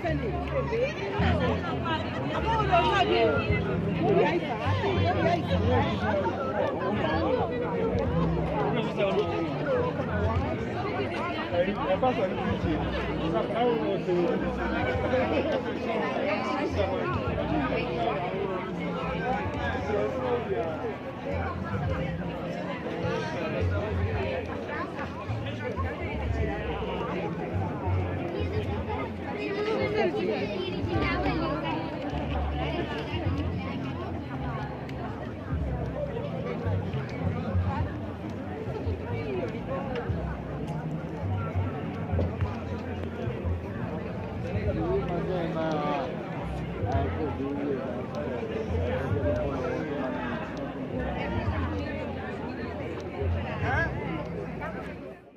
Hãy subscribe cho kênh Ghiền Mì Gõ để không bỏ lỡ những video hấp dẫn